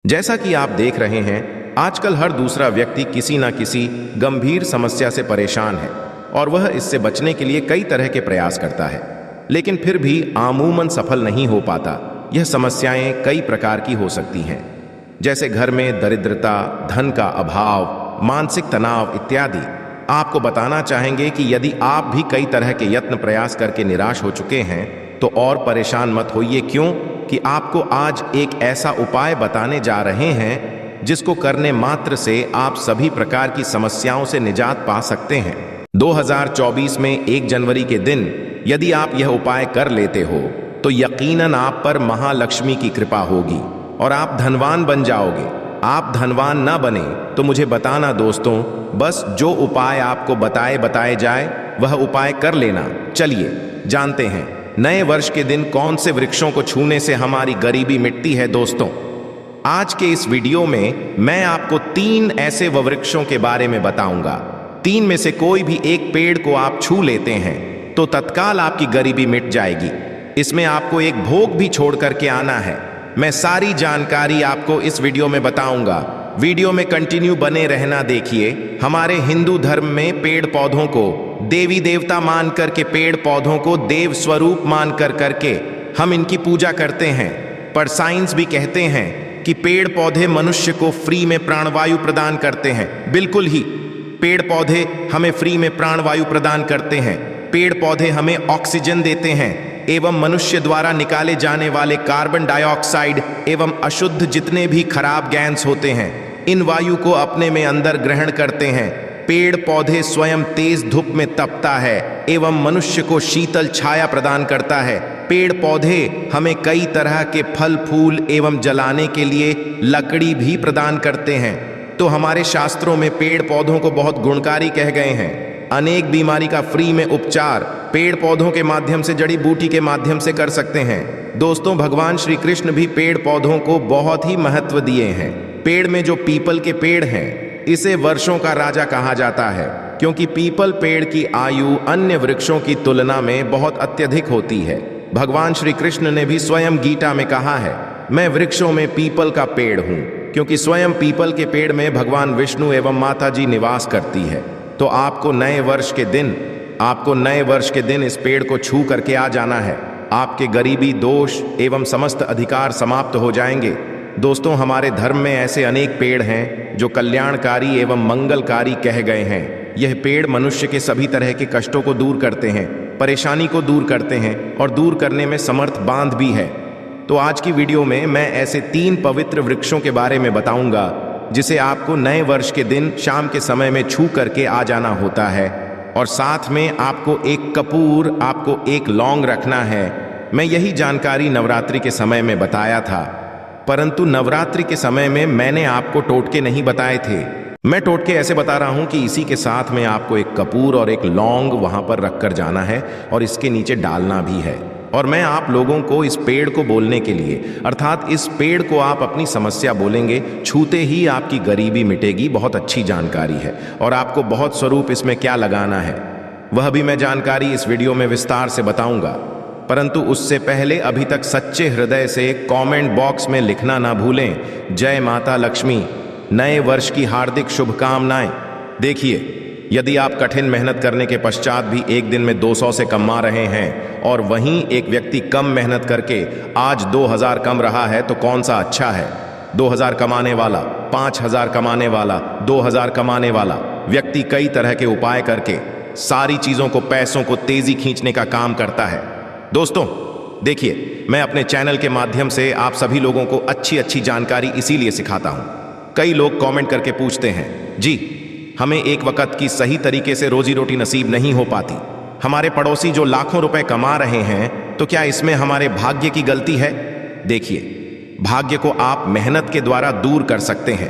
जैसा कि आप देख रहे हैं, आजकल हर दूसरा व्यक्ति किसी न किसी गंभीर समस्या से परेशान है और वह इससे बचने के लिए कई तरह के प्रयास करता है, लेकिन फिर भी अमूमन सफल नहीं हो पाता। यह समस्याएं कई प्रकार की हो सकती हैं, जैसे घर में दरिद्रता, धन का अभाव, मानसिक तनाव इत्यादि। आपको बताना चाहेंगे कि यदि आप भी कई तरह के यत्न प्रयास करके निराश हो चुके हैं, तो और परेशान मत होइए। क्यों कि आपको आज एक ऐसा उपाय बताने जा रहे हैं जिसको करने मात्र से आप सभी प्रकार की समस्याओं से निजात पा सकते हैं। 2024 में 1 जनवरी के दिन यदि आप यह उपाय कर लेते हो तो यकीनन आप पर महालक्ष्मी की कृपा होगी और आप धनवान बन जाओगे। आप धनवान ना बने तो मुझे बताना दोस्तों, बस जो उपाय आपको बताए जाए वह उपाय कर लेना। चलिए जानते हैं नए वर्ष के दिन कौन से वृक्षों को छूने से हमारी गरीबी मिटती है। दोस्तों, आज के इस वीडियो में मैं आपको 3 ऐसे वृक्षों के बारे में बताऊंगा। 3 में से कोई भी एक पेड़ को आप छू लेते हैं तो तत्काल आपकी गरीबी मिट जाएगी। इसमें आपको एक भोग भी छोड़ करके आना है। मैं सारी जानकारी आपको इस वीडियो में बताऊंगा। वीडियो में कंटिन्यू बने रहना। देखिए, हमारे हिंदू धर्म में पेड़ पौधों को देवी देवता मान करके, पेड़ पौधों को देव स्वरूप मान करके हम इनकी पूजा करते हैं। पर साइंस भी कहते हैं कि पेड़ पौधे मनुष्य को फ्री में प्राणवायु प्रदान करते हैं। बिल्कुल ही, पेड़ पौधे हमें फ्री में प्राणवायु प्रदान करते हैं। पेड़ पौधे हमें ऑक्सीजन देते हैं एवं मनुष्य द्वारा निकाले जाने वाले कार्बन डाइऑक्साइड एवं अशुद्ध जितने भी खराब गैस होते हैं, इन वायु को अपने में अंदर ग्रहण करते हैं। पेड़ पौधे स्वयं तेज धूप में तपता है एवं मनुष्य को शीतल छाया प्रदान करता है। पेड़ पौधे हमें कई तरह के फल फूल एवं जलाने के लिए लकड़ी भी प्रदान करते हैं। तो हमारे शास्त्रों में पेड़ पौधों को बहुत गुणकारी कह गए हैं। अनेक बीमारी का फ्री में उपचार पेड़ पौधों के माध्यम से, जड़ी बूटी के माध्यम से कर सकते हैं। दोस्तों, भगवान श्री कृष्ण भी पेड़ पौधों को बहुत ही महत्व दिए हैं। पेड़ में जो पीपल के पेड़ हैं, इसे वर्षों का राजा कहा जाता है, क्योंकि पीपल पेड़ की आयु अन्य वृक्षों की तुलना में बहुत अत्यधिक होती है। भगवान श्री कृष्ण ने भी स्वयं गीता में कहा है, मैं वृक्षों में पीपल का पेड़ हूँ, क्योंकि स्वयं पीपल के पेड़ में भगवान विष्णु एवं माता जी निवास करती है। तो आपको नए वर्ष के दिन इस पेड़ को छू करके आ जाना है। आपके गरीबी, दोष एवं समस्त अधिकार समाप्त हो जाएंगे। दोस्तों, हमारे धर्म में ऐसे अनेक पेड़ हैं जो कल्याणकारी एवं मंगलकारी कह गए हैं। यह पेड़ मनुष्य के सभी तरह के कष्टों को दूर करते हैं, परेशानी को दूर करते हैं और दूर करने में समर्थ बांध भी है। तो आज की वीडियो में मैं ऐसे 3 पवित्र वृक्षों के बारे में बताऊंगा जिसे आपको नए वर्ष के दिन शाम के समय में छू करके आ जाना होता है। और साथ में आपको एक कपूर, आपको एक लौंग रखना है। मैं यही जानकारी नवरात्रि के समय में बताया था, परंतु नवरात्रि के समय में मैंने आपको टोटके नहीं बताए थे। मैं टोटके ऐसे बता रहा हूं कि इसी के साथ में आपको एक कपूर और एक लौंग वहां पर रखकर जाना है और इसके नीचे डालना भी है। और मैं आप लोगों को इस पेड़ को बोलने के लिए, अर्थात इस पेड़ को आप अपनी समस्या बोलेंगे, छूते ही आपकी गरीबी मिटेगी। बहुत अच्छी जानकारी है और आपको बहुत स्वरूप इसमें क्या लगाना है वह भी मैं जानकारी इस वीडियो में विस्तार से बताऊंगा। परंतु उससे पहले अभी तक सच्चे हृदय से कमेंट बॉक्स में लिखना ना भूलें, जय माता लक्ष्मी, नए वर्ष की हार्दिक शुभकामनाएं। देखिए, यदि आप कठिन मेहनत करने के पश्चात भी एक दिन में 200 से कमा रहे हैं और वहीं एक व्यक्ति कम मेहनत करके आज 2000 कम रहा है, तो कौन सा अच्छा है? 2000 कमाने वाला, 5000 कमाने वाला, 2000 कमाने वाला व्यक्ति कई तरह के उपाय करके सारी चीजों को, पैसों को तेजी खींचने का काम करता है। दोस्तों देखिए, मैं अपने चैनल के माध्यम से आप सभी लोगों को अच्छी जानकारी इसीलिए सिखाता हूं। कई लोग कमेंट करके पूछते हैं, जी हमें एक वक्त की सही तरीके से रोजी रोटी नसीब नहीं हो पाती। हमारे पड़ोसी जो लाखों रुपए कमा रहे हैं, तो क्या इसमें हमारे भाग्य की गलती है? देखिए, भाग्य को आप मेहनत के द्वारा दूर कर सकते हैं,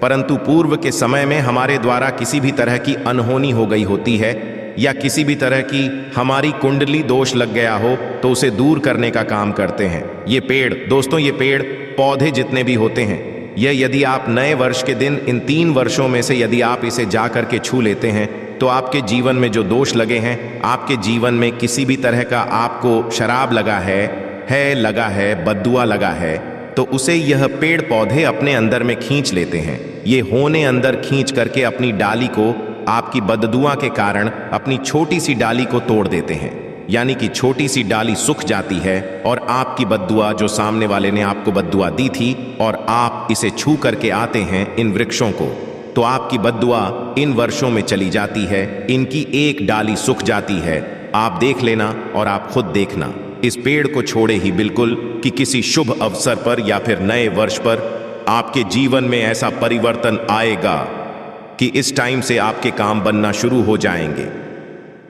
परंतु पूर्व के समय में हमारे द्वारा किसी भी तरह की अनहोनी हो गई होती है या किसी भी तरह की हमारी कुंडली दोष लग गया हो, तो उसे दूर करने का काम करते हैं ये पेड़। दोस्तों, ये पेड़ पौधे जितने भी होते हैं, यह यदि आप नए वर्ष के दिन इन 3 वर्षों में से यदि आप इसे जा करके छू लेते हैं, तो आपके जीवन में जो दोष लगे हैं, आपके जीवन में किसी भी तरह का आपको शराब लगा है, बद्दुआ लगा है, तो उसे यह पेड़ पौधे अपने अंदर में खींच लेते हैं। ये होने अंदर खींच करके अपनी डाली को आपकी बददुआ के कारण अपनी छोटी सी डाली को तोड़ देते हैं, यानी कि छोटी सी डाली सूख जाती है और आपकी बद्दुआ, जो सामने वाले ने आपको बद्दुआ दी थी, और आप इसे छू करके आते हैं इन वृक्षों को, तो आपकी बद्दुआ इन वर्षों में चली जाती है, इनकी एक डाली सूख जाती है। आप देख लेना और आप खुद देखना, इस पेड़ को छोड़े ही बिल्कुल कि किसी शुभ अवसर पर या फिर नए वर्ष पर आपके जीवन में ऐसा परिवर्तन आएगा कि इस टाइम से आपके काम बनना शुरू हो जाएंगे।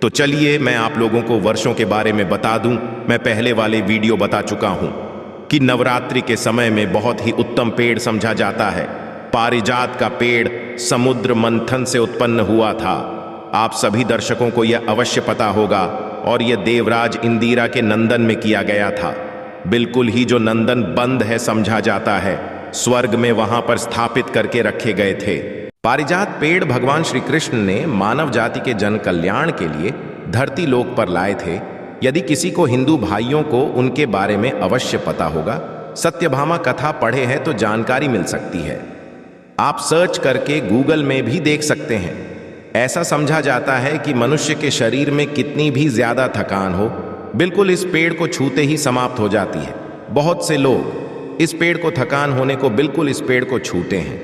तो चलिए मैं आप लोगों को वर्षों के बारे में बता दूं। मैं पहले वाले वीडियो बता चुका हूं कि नवरात्रि के समय में बहुत ही उत्तम पेड़ समझा जाता है। पारिजात का पेड़ समुद्र मंथन से उत्पन्न हुआ था। आप सभी दर्शकों को यह अवश्य पता होगा, और यह देवराज इंदिरा के नंदन में किया गया था। बिल्कुल ही जो नंदन बंद है समझा जाता है, स्वर्ग में वहां पर स्थापित करके रखे गए थे। पारिजात पेड़ भगवान श्री कृष्ण ने मानव जाति के जन कल्याण के लिए धरती लोक पर लाए थे। यदि किसी को हिंदू भाइयों को उनके बारे में अवश्य पता होगा, सत्यभामा कथा पढ़े हैं तो जानकारी मिल सकती है। आप सर्च करके गूगल में भी देख सकते हैं। ऐसा समझा जाता है कि मनुष्य के शरीर में कितनी भी ज्यादा थकान हो, बिल्कुल इस पेड़ को छूते ही समाप्त हो जाती है। बहुत से लोग इस पेड़ को थकान होने को बिल्कुल इस पेड़ को छूते हैं,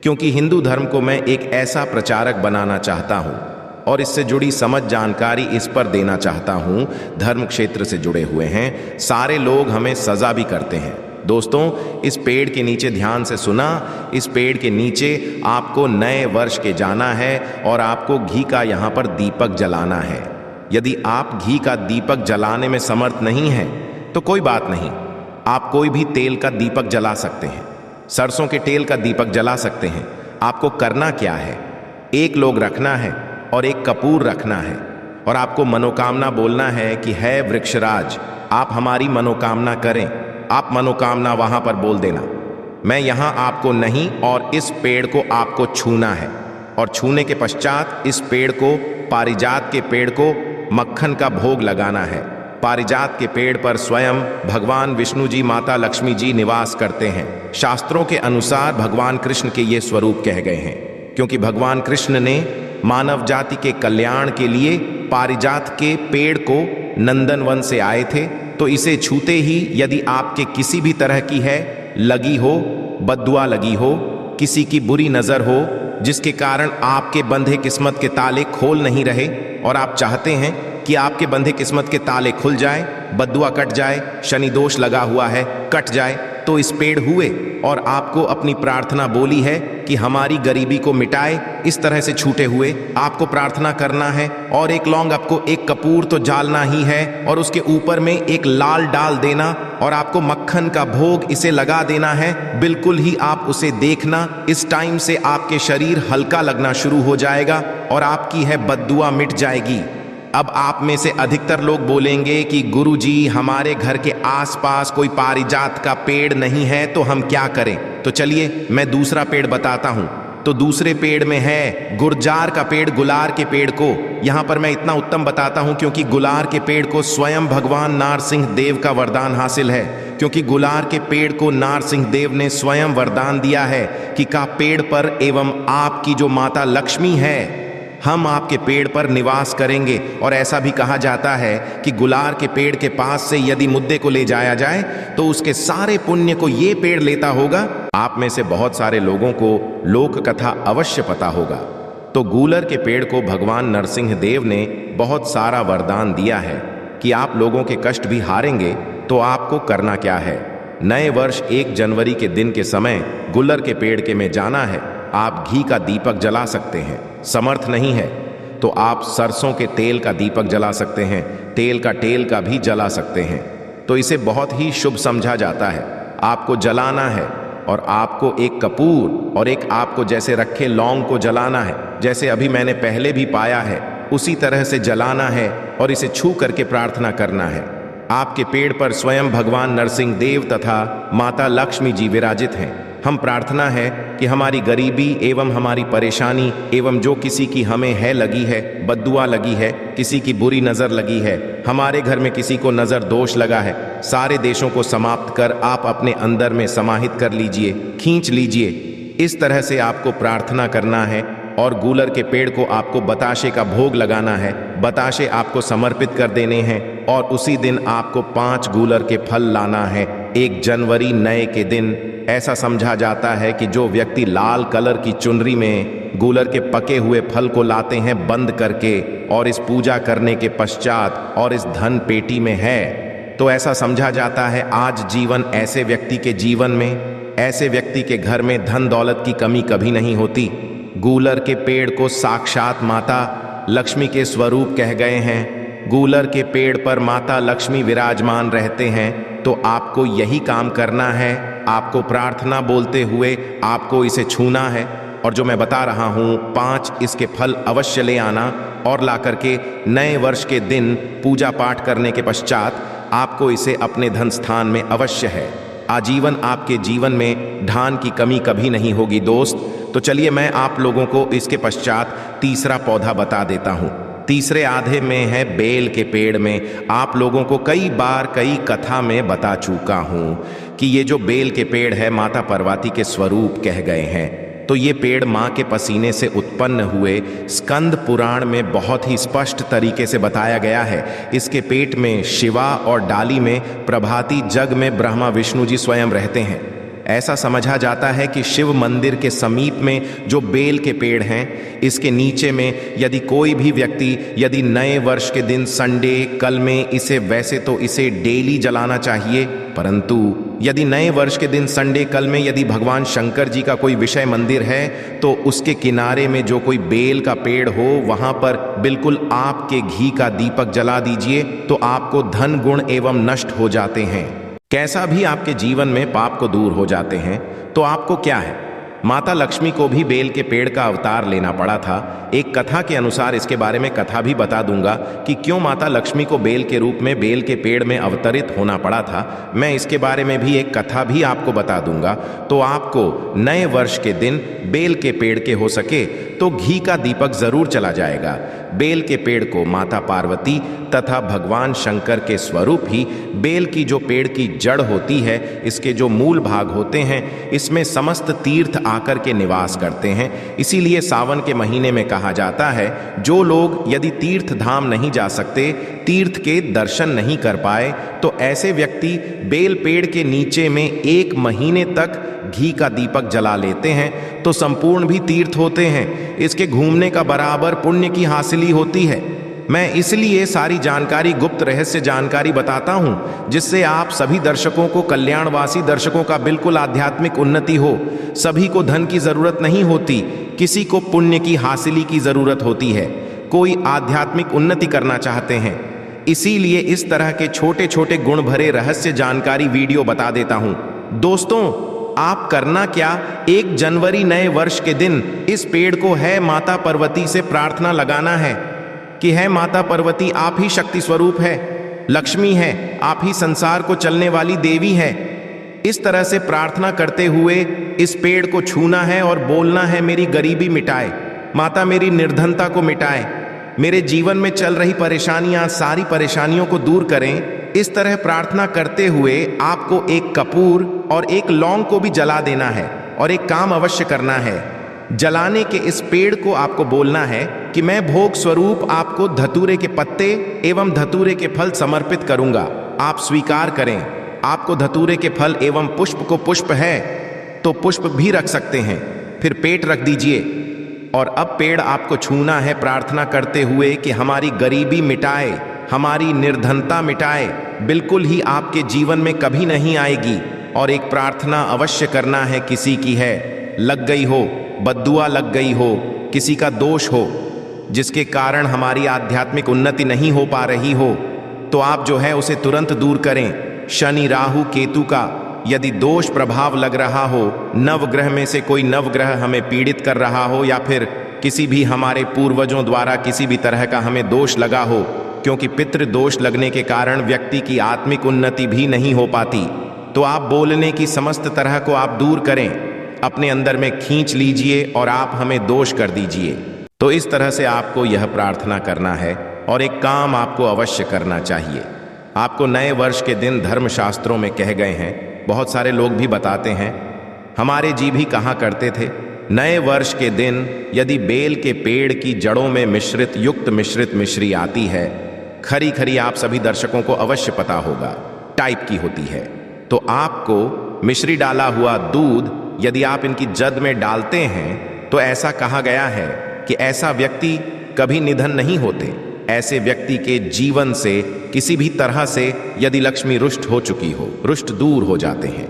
क्योंकि हिंदू धर्म को मैं एक ऐसा प्रचारक बनाना चाहता हूं और इससे जुड़ी समझ जानकारी इस पर देना चाहता हूं। धर्म क्षेत्र से जुड़े हुए हैं सारे लोग हमें सजा भी करते हैं। दोस्तों, इस पेड़ के नीचे ध्यान से सुना, इस पेड़ के नीचे आपको नए वर्ष के जाना है और आपको घी का यहाँ पर दीपक जलाना है। यदि आप घी का दीपक जलाने में समर्थ नहीं हैं तो कोई बात नहीं, आप कोई भी तेल का दीपक जला सकते हैं, सरसों के तेल का दीपक जला सकते हैं। आपको करना क्या है, एक लोग रखना है और एक कपूर रखना है, और आपको मनोकामना बोलना है कि है वृक्षराज, आप हमारी मनोकामना करें। आप मनोकामना वहां पर बोल देना, मैं यहां आपको नहीं, और इस पेड़ को आपको छूना है। और छूने के पश्चात इस पेड़ को, पारिजात के पेड़ को मक्खन का भोग लगाना है। पारिजात के पेड़ पर स्वयं भगवान विष्णु जी, माता लक्ष्मी जी निवास करते हैं। शास्त्रों के अनुसार भगवान कृष्ण के ये स्वरूप कह गए हैं, क्योंकि भगवान कृष्ण ने मानव जाति के कल्याण के लिए पारिजात के पेड़ को नंदनवन से आए थे। तो इसे छूते ही यदि आपके किसी भी तरह की है लगी हो, बद्दुआ लगी हो, किसी की बुरी नजर हो, जिसके कारण आपके बंधे किस्मत के ताले खोल नहीं रहे, और आप चाहते हैं कि आपके बंधे किस्मत के ताले खुल जाए, बद्दुआ कट जाए, शनि दोष लगा हुआ है कट जाए, तो इस पेड़ हुए और आपको अपनी प्रार्थना बोली है कि हमारी गरीबी को मिटाए। इस तरह से छूटे हुए आपको प्रार्थना करना है, और एक लौंग, आपको एक कपूर तो जालना ही है, और उसके ऊपर में एक लाल डाल देना, और आपको मक्खन का भोग इसे लगा देना है। बिल्कुल ही आप उसे देखना, इस टाइम से आपके शरीर हल्का लगना शुरू हो जाएगा और आपकी है बद्दुआ मिट जाएगी। अब आप में से अधिकतर लोग बोलेंगे कि गुरुजी, हमारे घर के आसपास कोई पारिजात का पेड़ नहीं है, तो हम क्या करें? तो चलिए मैं दूसरा पेड़ बताता हूं। तो दूसरे पेड़ में है गुर्जार का पेड़, गुलार के पेड़ को यहां पर मैं इतना उत्तम बताता हूं क्योंकि गुलार के पेड़ को स्वयं भगवान नारसिंह देव का वरदान हासिल है, क्योंकि गुलार के पेड़ को नारसिंह देव ने स्वयं वरदान दिया है कि का पेड़ पर एवं आपकी जो माता लक्ष्मी है, हम आपके पेड़ पर निवास करेंगे। और ऐसा भी कहा जाता है कि गुलार के पेड़ के पास से यदि मुद्दे को ले जाया जाए तो उसके सारे पुण्य को ये पेड़ लेता होगा। आप में से बहुत सारे लोगों को लोक कथा अवश्य पता होगा। तो गूलर के पेड़ को भगवान नरसिंह देव ने बहुत सारा वरदान दिया है कि आप लोगों के कष्ट भी हारेंगे। तो आपको करना क्या है, नए वर्ष 1 जनवरी के दिन के समय गुलर के पेड़ के में जाना है। आप घी का दीपक जला सकते हैं, समर्थ नहीं है तो आप सरसों के तेल का दीपक जला सकते हैं, तेल का टेल का भी जला सकते हैं। तो इसे बहुत ही शुभ समझा जाता है। आपको जलाना है, और आपको एक कपूर और एक आपको जैसे रखे लौंग को जलाना है, जैसे अभी मैंने पहले भी पाया है उसी तरह से जलाना है, और इसे छू करके प्रार्थना करना है। आपके पेड़ पर स्वयं भगवान नरसिंह देव तथा माता लक्ष्मी जी विराजित हैं। हम प्रार्थना है कि हमारी गरीबी एवं हमारी परेशानी एवं जो किसी की हमें है लगी है, बद्दुआ लगी है, किसी की बुरी नज़र लगी है, हमारे घर में किसी को नज़र दोष लगा है, सारे देशों को समाप्त कर आप अपने अंदर में समाहित कर लीजिए, खींच लीजिए। इस तरह से आपको प्रार्थना करना है और गूलर के पेड़ को आपको बताशे का भोग लगाना है, बताशे आपको समर्पित कर देने हैं और उसी दिन आपको 5 गूलर के फल लाना है 1 जनवरी नए के दिन। ऐसा समझा जाता है कि जो व्यक्ति लाल कलर की चुनरी में गूलर के पके हुए फल को लाते हैं बंद करके और इस पूजा करने के पश्चात और इस धन पेटी में है, तो ऐसा समझा जाता है आज जीवन ऐसे व्यक्ति के जीवन में, ऐसे व्यक्ति के घर में धन दौलत की कमी कभी नहीं होती। गूलर के पेड़ को साक्षात माता लक्ष्मी के स्वरूप कह गए हैं। गूलर के पेड़ पर माता लक्ष्मी विराजमान रहते हैं। तो आपको यही काम करना है, आपको प्रार्थना बोलते हुए आपको इसे छूना है और जो मैं बता रहा हूँ 5 इसके फल अवश्य ले आना और ला करके नए वर्ष के दिन पूजा पाठ करने के पश्चात आपको इसे अपने धन स्थान में अवश्य है। आजीवन आपके जीवन में धन की कमी कभी नहीं होगी दोस्त। तो चलिए मैं आप लोगों को इसके पश्चात तीसरा पौधा बता देता हूँ। तीसरे आधे में है बेल के पेड़ में। आप लोगों को कई बार कई कथा में बता चुका हूँ कि ये जो बेल के पेड़ है माता पार्वती के स्वरूप कह गए हैं। तो ये पेड़ माँ के पसीने से उत्पन्न हुए स्कंद पुराण में बहुत ही स्पष्ट तरीके से बताया गया है। इसके पेट में शिवा और डाली में प्रभाती जग में ब्रह्मा विष्णु जी स्वयं रहते हैं। ऐसा समझा जाता है कि शिव मंदिर के समीप में जो बेल के पेड़ हैं, इसके नीचे में यदि कोई भी व्यक्ति यदि नए वर्ष के दिन संडे कल में इसे, वैसे तो इसे डेली जलाना चाहिए, परंतु यदि नए वर्ष के दिन संडे कल में यदि भगवान शंकर जी का कोई विषय मंदिर है तो उसके किनारे में जो कोई बेल का पेड़ हो वहां पर बिल्कुल आपके घी का दीपक जला दीजिए तो आपको धन गुण एवं नष्ट हो जाते हैं। कैसा भी आपके जीवन में पाप को दूर हो जाते हैं। तो आपको क्या है, माता लक्ष्मी को भी बेल के पेड़ का अवतार लेना पड़ा था। एक कथा के अनुसार इसके बारे में कथा भी बता दूंगा कि क्यों माता लक्ष्मी को बेल के रूप में बेल के पेड़ में अवतरित होना पड़ा था। मैं इसके बारे में भी एक कथा भी आपको बता दूंगा। तो आपको नए वर्ष के दिन बेल के पेड़ के हो सके तो घी का दीपक जरूर चला जाएगा। बेल के पेड़ को माता पार्वती तथा भगवान शंकर के स्वरूप ही, बेल की जो पेड़ की जड़ होती है, इसके जो मूल भाग होते हैं, इसमें समस्त तीर्थ आकर के निवास करते हैं। इसीलिए सावन के महीने में कहा जाता है जो लोग यदि तीर्थ धाम नहीं जा सकते, तीर्थ के दर्शन नहीं कर पाए, तो ऐसे व्यक्ति बेल पेड़ के नीचे में 1 महीने तक घी का दीपक जला लेते हैं तो संपूर्ण भी तीर्थ होते हैं। इसके घूमने का बराबर पुण्य की हासिली होती है। मैं इसलिए सारी जानकारी, गुप्त रहस्य जानकारी बताता हूं जिससे आप सभी दर्शकों को, कल्याणवासी दर्शकों का बिल्कुल आध्यात्मिक उन्नति हो। सभी को धन की जरूरत नहीं होती, किसी को पुण्य की हासिली की जरूरत होती है। कोई आध्यात्मिक उन्नति करना चाहते हैं, इसीलिए इस तरह के छोटे छोटे गुण भरे रहस्य जानकारी वीडियो बता देता हूं। दोस्तों, आप करना क्या, 1 जनवरी नए वर्ष के दिन इस पेड़ को है माता पार्वती से प्रार्थना लगाना है कि है माता पार्वती, आप ही शक्ति स्वरूप है, लक्ष्मी है, आप ही संसार को चलने वाली देवी है। इस तरह से प्रार्थना करते हुए इस पेड़ को छूना है और बोलना है मेरी गरीबी मिटाए माता, मेरी निर्धनता को मिटाए, मेरे जीवन में चल रही परेशानियां, सारी परेशानियों को दूर करें। इस तरह प्रार्थना करते हुए आपको एक कपूर और एक लौंग को भी जला देना है और एक काम अवश्य करना है। जलाने के इस पेड़ को आपको बोलना है कि मैं भोग स्वरूप आपको धतूरे के पत्ते एवं धतूरे के फल समर्पित करूंगा, आप स्वीकार करें। आपको धतूरे के फल एवं पुष्प को, पुष्प है तो पुष्प भी रख सकते हैं, फिर पेट रख दीजिए। और अब पेड़ आपको छूना है प्रार्थना करते हुए कि हमारी गरीबी मिटाए, हमारी निर्धनता मिटाए, बिल्कुल ही आपके जीवन में कभी नहीं आएगी। और एक प्रार्थना अवश्य करना है, किसी की है लग गई हो, बद्दुआ लग गई हो, किसी का दोष हो जिसके कारण हमारी आध्यात्मिक उन्नति नहीं हो पा रही हो, तो आप जो है उसे तुरंत दूर करें। शनि, राहु, केतु का यदि दोष प्रभाव लग रहा हो, नवग्रह में से कोई नवग्रह हमें पीड़ित कर रहा हो, या फिर किसी भी हमारे पूर्वजों द्वारा किसी भी तरह का हमें दोष लगा हो, क्योंकि पितृ दोष लगने के कारण व्यक्ति की आत्मिक उन्नति भी नहीं हो पाती, तो आप बोलने की समस्त तरह को आप दूर करें, अपने अंदर में खींच लीजिए और आप हमें दोष कर दीजिए। तो इस तरह से आपको यह प्रार्थना करना है और एक काम आपको अवश्य करना चाहिए। आपको नए वर्ष के दिन धर्मशास्त्रों में कह गए हैं, बहुत सारे लोग भी बताते हैं, हमारे जी भी कहा करते थे, नए वर्ष के दिन यदि बेल के पेड़ की जड़ों में मिश्रित मिश्री आती है, खरी खरी आप सभी दर्शकों को अवश्य पता होगा, टाइप की होती है, तो आपको मिश्री डाला हुआ दूध यदि आप इनकी जद में डालते हैं तो ऐसा कहा गया है कि ऐसा व्यक्ति कभी निधन नहीं होते। ऐसे व्यक्ति के जीवन से किसी भी तरह से यदि लक्ष्मी रुष्ट हो चुकी हो, रुष्ट दूर हो जाते हैं।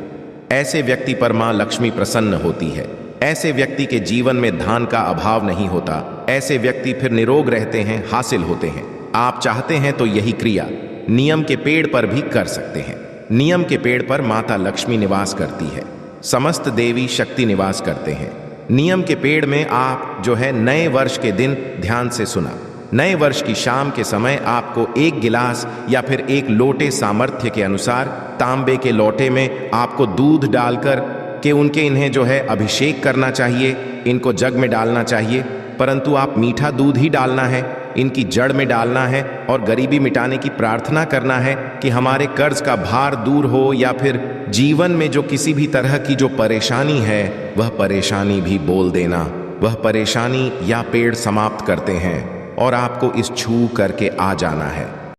ऐसे व्यक्ति पर मां लक्ष्मी प्रसन्न होती है। ऐसे व्यक्ति के जीवन में धन का अभाव नहीं होता। ऐसे व्यक्ति फिर निरोग रहते हैं, हासिल होते हैं। आप चाहते हैं तो यही क्रिया नियम के पेड़ पर भी कर सकते हैं। नियम के पेड़ पर माता लक्ष्मी निवास करती है, समस्त देवी शक्ति निवास करते हैं। नियम के पेड़ में आप जो है नए वर्ष के दिन ध्यान से सुना, नए वर्ष की शाम के समय आपको एक गिलास या फिर एक लोटे सामर्थ्य के अनुसार तांबे के लोटे में आपको दूध डालकर के इन्हें जो है अभिषेक करना चाहिए, इनको जग में डालना चाहिए, परंतु आप मीठा दूध ही डालना है, इनकी जड़ में डालना है और गरीबी मिटाने की प्रार्थना करना है कि हमारे कर्ज का भार दूर हो या फिर जीवन में जो किसी भी तरह की जो परेशानी है वह परेशानी भी बोल देना। वह परेशानी या पेड़ समाप्त करते हैं और आपको इस छू करके आ जाना है।